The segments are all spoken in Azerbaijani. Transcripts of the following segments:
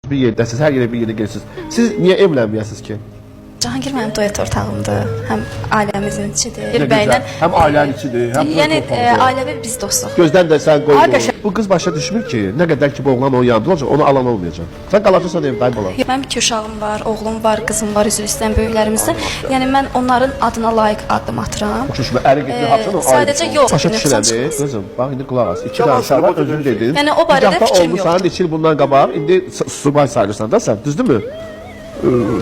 Bir yerdəsiniz, hər yerə bir yerə gelirsiniz. Siz niyə evlənməyəsiniz ki? Cahangir mənim duet ortağımdır. Həm ailəmizin içidir. Nə gözəl. Həm ailənin içidir, həm Yəni ailəvi biz dostuq. Gözdən də sən qoy. Bu qız başa düşmür ki, nə qədər ki bu oğlan onun yanında olacaq, onu alan olmayacaq. Sən qalacaqsan evdə bala. Mənim 2 uşağım var, oğlum var, qızım var, üzr istəyirəm böyüklərimizdən. Yəni mən onların adına layiq addım atıram. Uçuşma əri getdi hapşan o. Sadəcə yox. Başa düşürəm, qızım. Bax indi qulaq as. 2 dənə uşaq var, özün dedin. Yəni o barədə fikrim yoxdur. Sən 2 il bundan qabaq indi subay sayılırsan da sən, düzdürmü?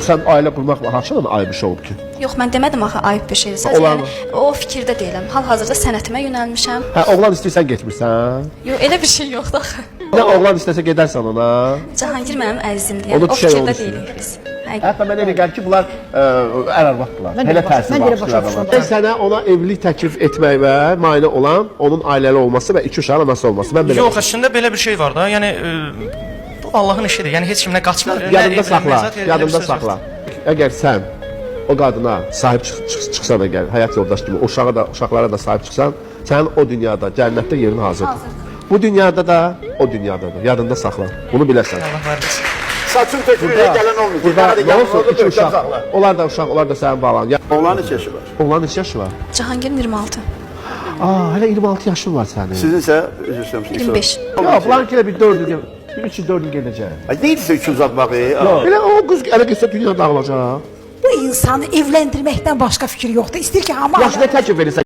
Sən ailə qurmaqla haçan ayıb bir şey olub ki? Yox, mən demədim axı ayıb bir şeydir. Sadəcə yəni o fikirdə deyiləm. Hal-hazırda sənətimə yönəlmişəm. Hə, oğlan istəyirsən getmirsən? Yox, elə bir şey yoxdur axı. Nə oğlan istəsə gedərsən ona? Cahangir mənim əzizimdir. Yəni o fikirdə deyilik biz. Hətta mənə elə gəlir ki, bunlar ər-arvaddırlar. Belə təsir var. Sənə ona evlilik təklif etməyimə mane olan onun ailəli olması və 2 uşağın anası olması. Mən belə. Yox, əslində belə bir şey var da. Yəni bu Allahın işidir. Yəni heç kimlə qaçmır. Yadında saxla, yadında saxla. Əgər sən o qadına sahib çıxsan əgər həyat yoldaşı kimi, uşaqlara da sahib çıxsan, sənin o dünyada, cənnətdə yerin hazırdır. Bu dünyada da, o dünyada da. Yadında saxla. Bunu bilərsən. Allah verməsin. Saçın tökülüyə gələn olmayacaq. Burada nə olsun 2 uşaq. Onlar da uşaq, onlar da sənin balan. Oğlan neçə yaşı var? Oğlan neçə yaşı var? Cahangirin 26. Hələ 26 yaşın var sənin. Sizin isə üzr istəyirəm. 25. Yox, bunların ki bir 4 il, bir 3 il 4 il gedəcək. Ay neydisə 2 uzatmağı? Elə o qız elə getsə dünya dağılacaq. Bu insanı evləndirməkdən başqa fikir yoxdur. İstəyir ki, hamı Yaxşı, nə təklif verirsən?